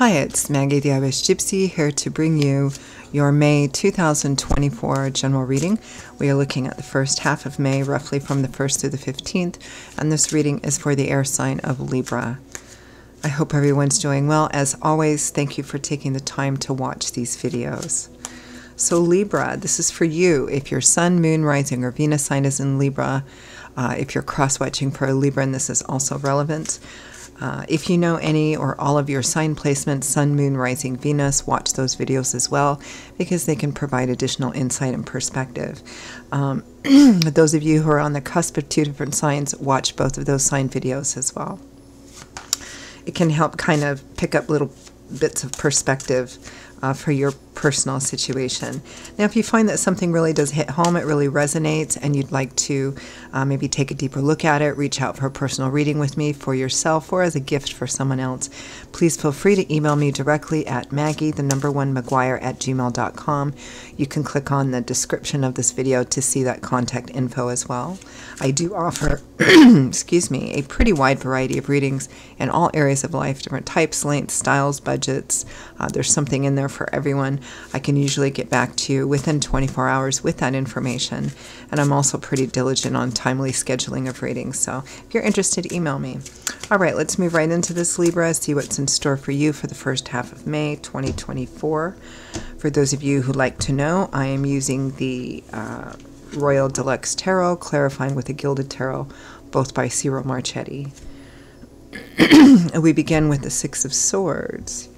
Hi, it's Maggie the Irish Gypsy here to bring you your May 2024 general reading. We are looking at the first half of May, roughly from the 1st through the 15th, and this reading is for the air sign of Libra. I hope everyone's doing well. As always, thank you for taking the time to watch these videos. So Libra, this is for you if your Sun, Moon, Rising, or Venus sign is in Libra. If you're cross-watching for a Libra, and this is also relevant. If you know any or all of your sign placements, Sun, Moon, Rising, Venus, watch those videos as well because they can provide additional insight and perspective. Those of you who are on the cusp of two different signs, watch both of those sign videos as well. It can help kind of pick up little bits of perspective for your personal situation. Now, if you find that something really does hit home, it really resonates, and you'd like to maybe take a deeper look at it, reach out for a personal reading with me for yourself or as a gift for someone else, please feel free to email me directly at Maggie1Maguire@gmail.com. You can click on the description of this video to see that contact info as well. I do offer, excuse me, a pretty wide variety of readings in all areas of life, different types, lengths, styles, budgets. There's something in there for everyone. I can usually get back to you within 24 hours with that information, and I'm also pretty diligent on timely scheduling of readings, so if you're interested, email me. All right, let's move right into this, Libra, see what's in store for you for the first half of May 2024. For those of you who like to know, I am using the Royal Deluxe Tarot, Clarifying with the Gilded Tarot, both by Cyril Marchetti. We begin with the Six of Swords.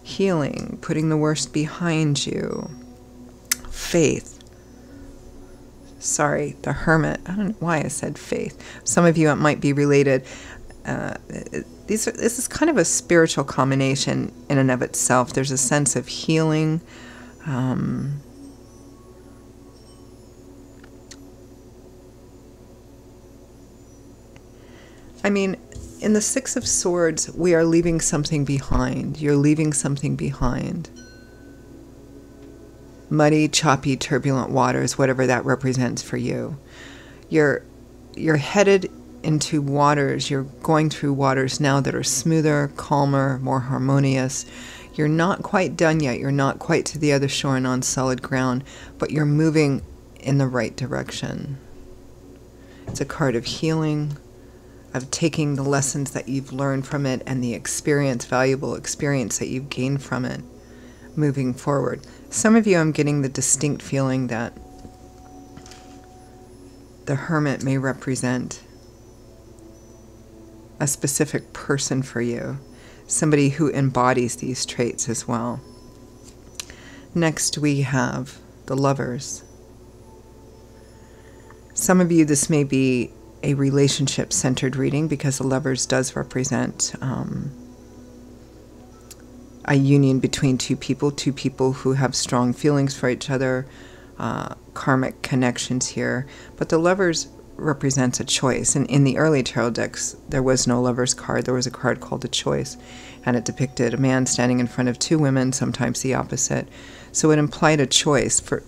Healing, putting the worst behind you. Faith. Sorry, the Hermit. I don't know why I said faith. Some of you, it might be related. This is kind of a spiritual combination in and of itself. There's a sense of healing. I mean, in the Six of Swords, we are leaving something behind. You're leaving something behind. Muddy, choppy, turbulent waters, whatever that represents for you. You're headed into waters. You're going through waters now that are smoother, calmer, more harmonious. You're not quite done yet. You're not quite to the other shore and on solid ground, but you're moving in the right direction. It's a card of healing, of taking the lessons that you've learned from it and the experience, valuable experience that you've gained from it, moving forward. Some of you, I'm getting the distinct feeling that the Hermit may represent a specific person for you, somebody who embodies these traits as well. Next, we have the Lovers. Some of you, this may be a relationship-centered reading because the Lovers does represent a union between two people who have strong feelings for each other, karmic connections here. But the Lovers represents a choice. And in the early tarot decks, there was no Lovers card. There was a card called a Choice, and it depicted a man standing in front of two women, sometimes the opposite. So it implied a choice. For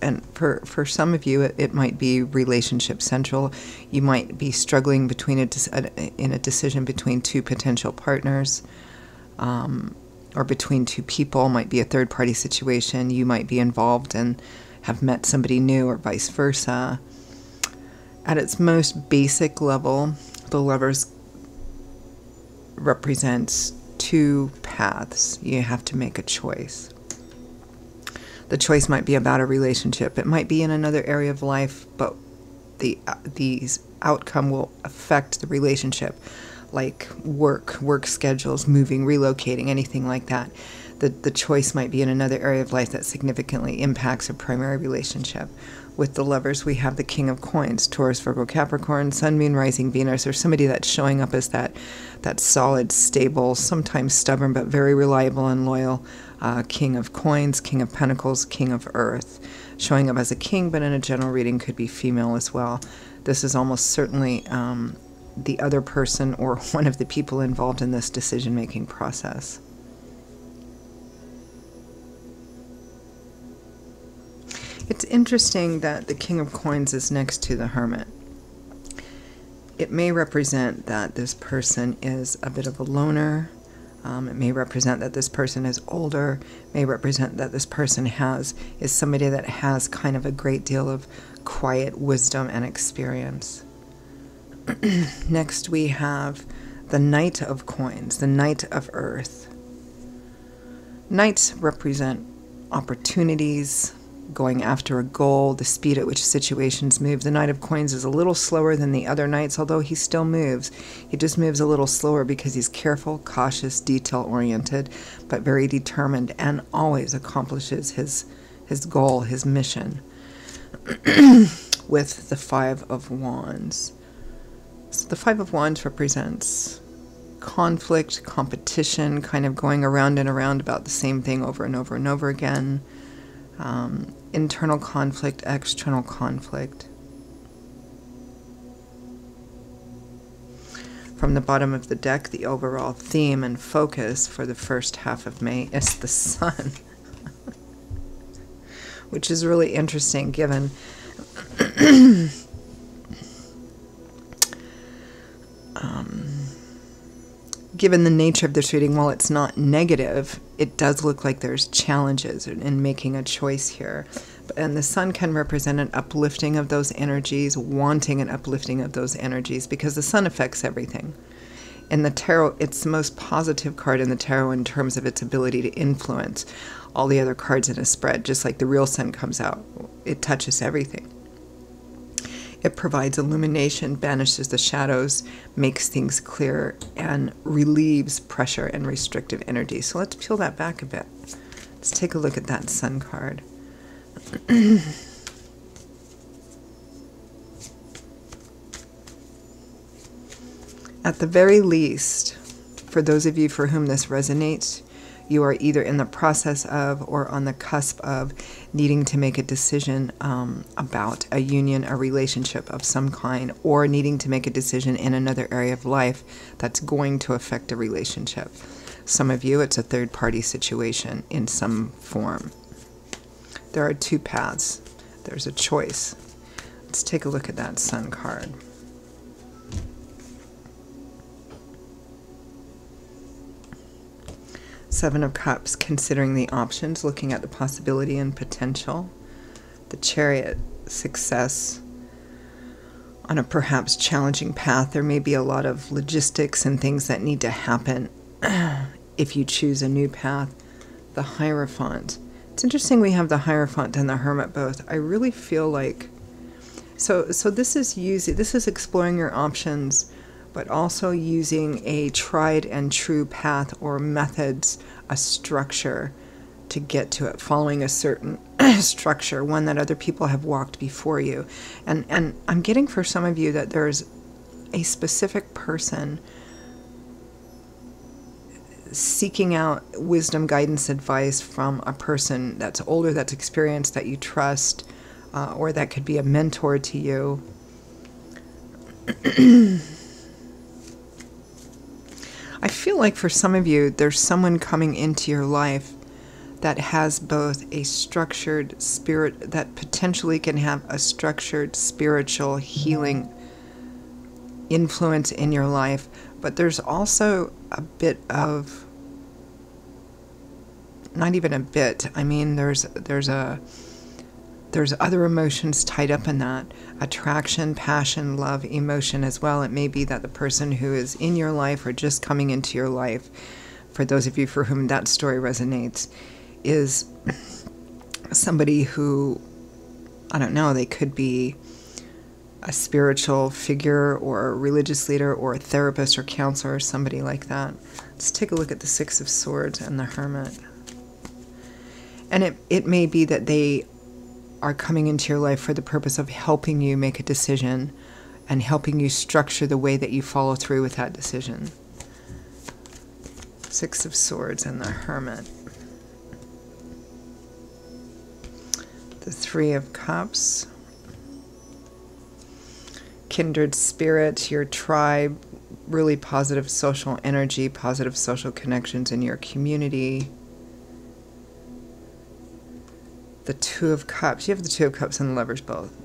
some of you, it might be relationship central. You might be struggling between in a decision between two potential partners, or between two people. Might be a third-party situation. You might be involved and have met somebody new, or vice versa. At its most basic level, the Lovers represents two paths. You have to make a choice. The choice might be about a relationship. It might be in another area of life, but the outcome will affect the relationship, like work schedules, moving, relocating, anything like that. The choice might be in another area of life that significantly impacts a primary relationship. With the Lovers, we have the King of Coins, Taurus, Virgo, Capricorn, Sun, Moon, Rising, Venus, or somebody that's showing up as that solid, stable, sometimes stubborn, but very reliable and loyal King of Coins, King of Pentacles, King of Earth. Showing up as a king, but in a general reading could be female as well. This is almost certainly the other person or one of the people involved in this decision-making process. It's interesting that the King of Coins is next to the Hermit. It may represent that this person is a bit of a loner, It may represent that this person is older, may represent that this person is somebody that has kind of a great deal of quiet wisdom and experience. Next we have the Knight of Coins, the Knight of Earth. Knights represent opportunities, going after a goal, the speed at which situations move. The Knight of Coins is a little slower than the other knights, although he still moves. He just moves a little slower because he's careful, cautious, detail-oriented, but very determined, and always accomplishes his goal, his mission. With the Five of Wands. So the Five of Wands represents conflict, competition, kind of going around and around about the same thing over and over and over again. Internal conflict, external conflict. From the bottom of the deck, the overall theme and focus for the first half of May is the Sun, which is really interesting given given the nature of this reading. While it's not negative, it does look like there's challenges in making a choice here. And the Sun can represent an uplifting of those energies, wanting an uplifting of those energies, because the Sun affects everything. In the tarot, it's the most positive card in the tarot in terms of its ability to influence all the other cards in a spread. Just like the real Sun comes out, it touches everything. It provides illumination, banishes the shadows, makes things clear, and relieves pressure and restrictive energy. So let's peel that back a bit. Let's take a look at that Sun card. At the very least, for those of you for whom this resonates, you are either in the process of or on the cusp of needing to make a decision about a union, a relationship of some kind, or needing to make a decision in another area of life that's going to affect a relationship. Some of you, it's a third-party situation in some form. There are two paths. There's a choice. Let's take a look at that Sun card. Seven of Cups, considering the options, looking at the possibility and potential. The Chariot, success on a perhaps challenging path. There may be a lot of logistics and things that need to happen if you choose a new path. The Hierophant. It's interesting we have the Hierophant and the Hermit both. I really feel like so this is exploring your options, but also using a tried and true path or methods, a structure to get to it, following a certain structure, one that other people have walked before you. And I'm getting for some of you that there's a specific person seeking out wisdom, guidance, advice from a person that's older, that's experienced, that you trust, or that could be a mentor to you. I feel like for some of you, there's someone coming into your life that has both a structured spirit, that potentially can have a structured spiritual healing influence in your life, but there's also a bit of, not even a bit, I mean there's other emotions tied up in that. Attraction, passion, love, emotion as well. It may be that the person who is in your life or just coming into your life, for those of you for whom that story resonates, is somebody who, I don't know, they could be a spiritual figure or a religious leader or a therapist or counselor or somebody like that. Let's take a look at the Six of Swords and the Hermit. And it may be that they are coming into your life for the purpose of helping you make a decision and helping you structure the way that you follow through with that decision. Six of Swords and the Hermit. The Three of Cups. Kindred spirit, your tribe, really positive social energy, positive social connections in your community. The Two of Cups. You have the Two of Cups and the Lovers both.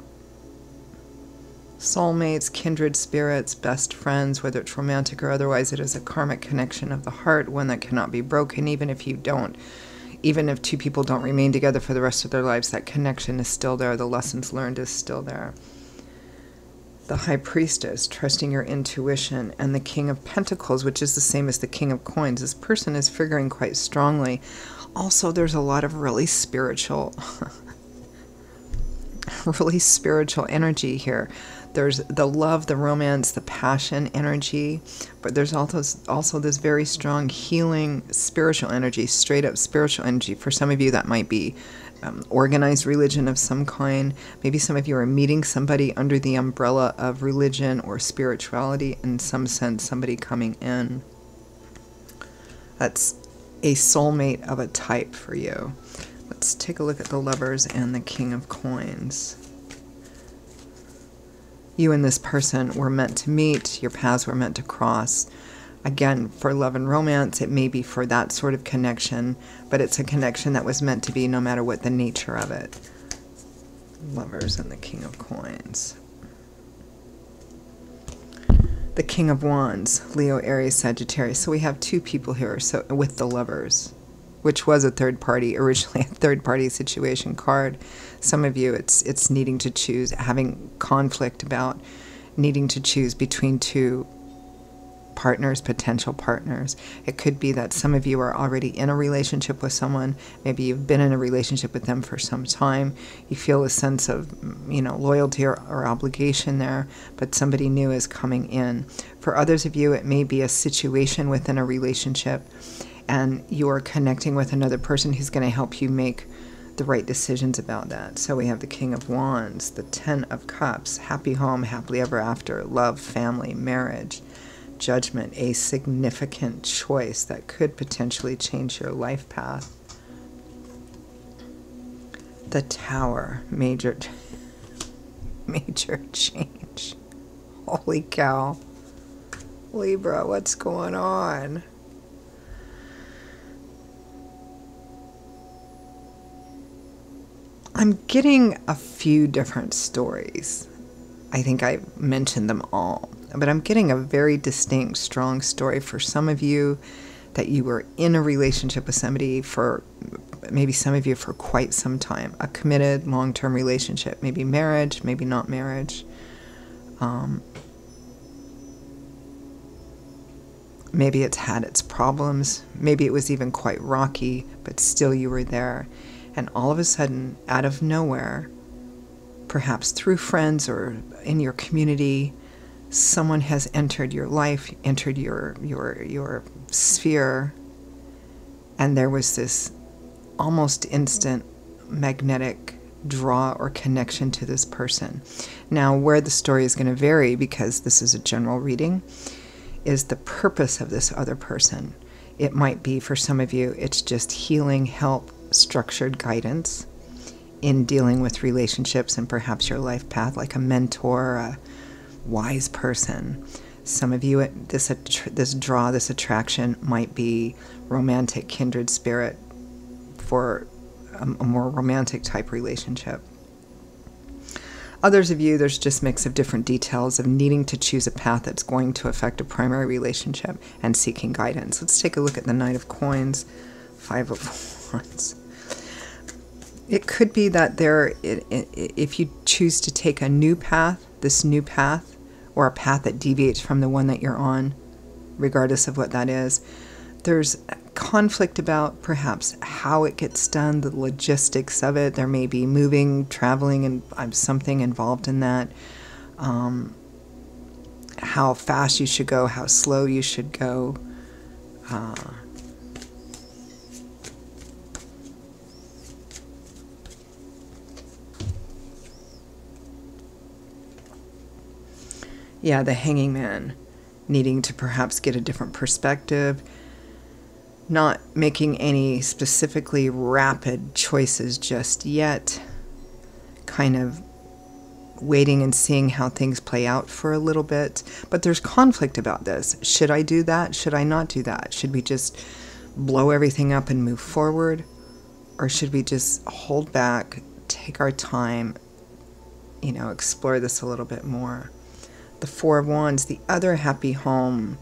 Soulmates, kindred spirits, best friends, whether it's romantic or otherwise, it is a karmic connection of the heart, one that cannot be broken. Even if two people don't remain together for the rest of their lives, that connection is still there. The lessons learned is still there. The High Priestess, trusting your intuition, and the King of Pentacles, which is the same as the King of Coins. This person is figuring quite strongly. Also, there's a lot of really spiritual energy here. There's the love, the romance, the passion energy, but there's also this very strong healing spiritual energy, straight up spiritual energy. For some of you, that might be organized religion of some kind. Maybe some of you are meeting somebody under the umbrella of religion or spirituality, in some sense, somebody coming in. That's a soulmate of a type for you. Let's take a look at the Lovers and the King of Coins. You and this person were meant to meet. Your paths were meant to cross. Again, for love and romance, it may be for that sort of connection, but it's a connection that was meant to be no matter what the nature of it. Lovers and the King of Coins. The King of Wands, Leo, Aries, Sagittarius. So we have two people here with the Lovers, which was a third party, originally a third party situation card. Some of you, it's needing to choose, having conflict about needing to choose between two partners, potential partners. It could be that some of you are already in a relationship with someone. Maybe you've been in a relationship with them for some time. You feel a sense of, loyalty or obligation there, but somebody new is coming in. For others of you, it may be a situation within a relationship, and you're connecting with another person who's going to help you make the right decisions about that. So we have the King of Wands, the Ten of Cups, happy home, happily ever after, love, family, marriage, Judgment, a significant choice that could potentially change your life path. The Tower, major change. Holy cow. Libra, what's going on? I'm getting a few different stories. I think I mentioned them all, but I'm getting a very distinct, strong story for some of you that you were in a relationship with somebody for, maybe some of you for quite some time, a committed long-term relationship, maybe marriage, maybe not marriage. Maybe it's had its problems. Maybe it was even quite rocky, but still you were there. And all of a sudden, out of nowhere, perhaps through friends or in your community, someone has entered your life, entered your sphere, and there was this almost instant magnetic draw or connection to this person. Now, where the story is going to vary, because this is a general reading, is the purpose of this other person. It might be, for some of you, it's just healing, help, structured guidance in dealing with relationships and perhaps your life path, like a mentor, a wise person. Some of you, this draw, this attraction might be romantic, kindred spirit for a more romantic type relationship. Others of you, there's just a mix of different details of needing to choose a path that's going to affect a primary relationship and seeking guidance. Let's take a look at the Knight of Coins, Five of Wands. It could be that if you choose to take a new path, this new path, or a path that deviates from the one that you're on, regardless of what that is, there's conflict about perhaps how it gets done, the logistics of it. There may be moving, traveling, and something involved in that. How fast you should go, how slow you should go. Yeah, the Hanging Man, needing to perhaps get a different perspective, not making any specifically rapid choices just yet, kind of waiting and seeing how things play out for a little bit. But there's conflict about this. Should I do that? Should I not do that? Should we just blow everything up and move forward? Or should we just hold back, take our time, explore this a little bit more. The Four of Wands, the other happy home,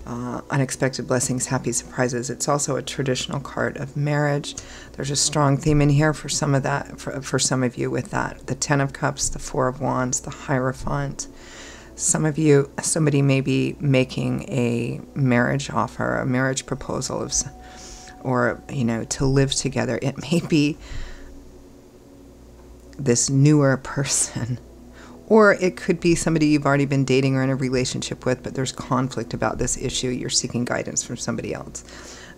unexpected blessings, happy surprises. It's also a traditional card of marriage. There's a strong theme in here for some of that, for some of you with that. The Ten of Cups, the Four of Wands, the Hierophant. Some of you, somebody may be making a marriage offer, a marriage proposal, or, to live together. It may be this newer person. Or it could be somebody you've already been dating or in a relationship with, but there's conflict about this issue. You're seeking guidance from somebody else.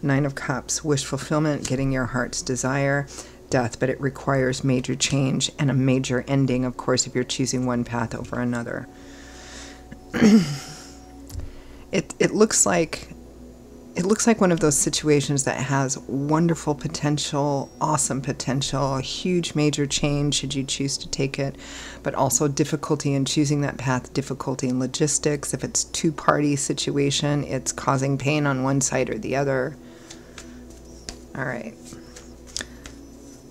Nine of Cups, wish fulfillment, getting your heart's desire. Death, but it requires major change and a major ending, of course, if you're choosing one path over another. It looks like one of those situations that has wonderful potential, awesome potential, a huge major change should you choose to take it, but also difficulty in choosing that path, difficulty in logistics. If it's two-party situation, it's causing pain on one side or the other. All right.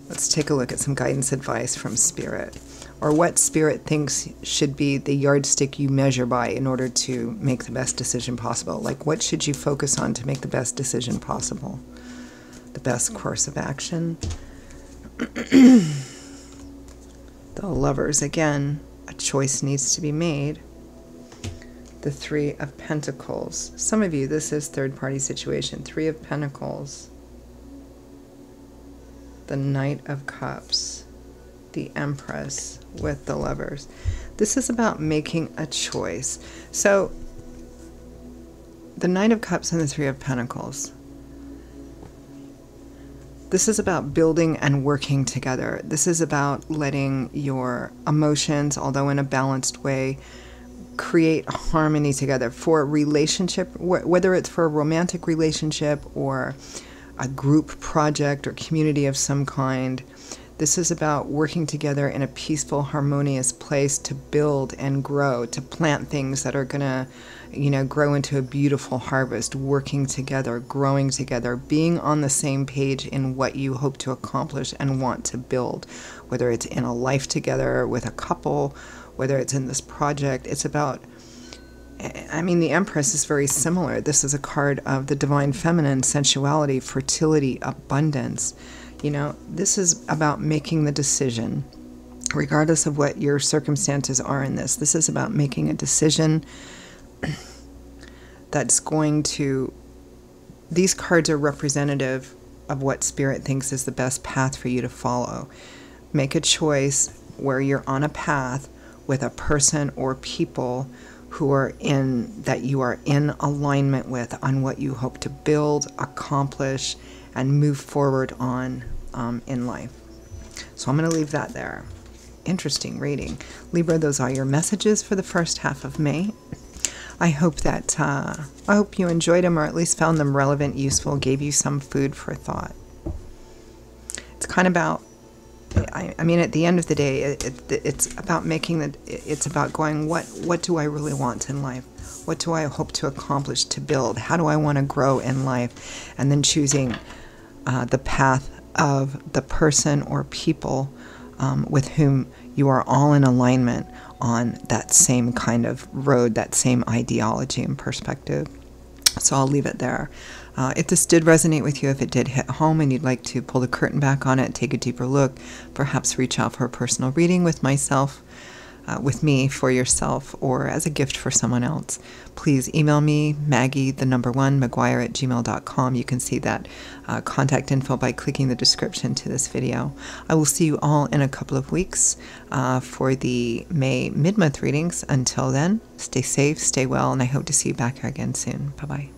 Let's take a look at some guidance advice from Spirit, or what Spirit thinks should be the yardstick you measure by in order to make the best decision possible. Like, what should you focus on to make the best decision possible? The best course of action. The Lovers, again, a choice needs to be made. The Three of Pentacles. Some of you, this is third-party situation. Three of Pentacles. The Knight of Cups. The Empress with the Lovers. This is about making a choice. So the Knight of Cups and the Three of Pentacles, this is about building and working together. This is about letting your emotions, although in a balanced way, create harmony together for a relationship, whether it's for a romantic relationship or a group project or community of some kind. This is about working together in a peaceful, harmonious place to build and grow, to plant things that are going to, grow into a beautiful harvest, working together, growing together, being on the same page in what you hope to accomplish and want to build, whether it's in a life together with a couple, whether it's in this project. It's about, the Empress is very similar. This is a card of the divine feminine, sensuality, fertility, abundance. This is about making the decision, regardless of what your circumstances are in this. This is about making a decision that's going to... These cards are representative of what Spirit thinks is the best path for you to follow. Make a choice where you're on a path with a person or people who are that you are in alignment with on what you hope to build, accomplish, and move forward on in life. So I'm going to leave that there. Interesting reading. Libra, those are your messages for the first half of May. I hope you enjoyed them, or at least found them relevant, useful, gave you some food for thought. It's kind of about, at the end of the day, it's about it's about going, what do I really want in life? What do I hope to accomplish, to build? How do I want to grow in life? And then choosing the path of the person or people with whom you are all in alignment on that same kind of road, that same ideology and perspective. So I'll leave it there. If this did resonate with you, if it did hit home and you'd like to pull the curtain back on it, take a deeper look, perhaps reach out for a personal reading with myself, with me for yourself, or as a gift for someone else, please email me, Maggie1McGuire@gmail.com. You can see that contact info by clicking the description to this video. I will see you all in a couple of weeks for the May mid-month readings. Until then, stay safe, stay well, and I hope to see you back here again soon. Bye-bye.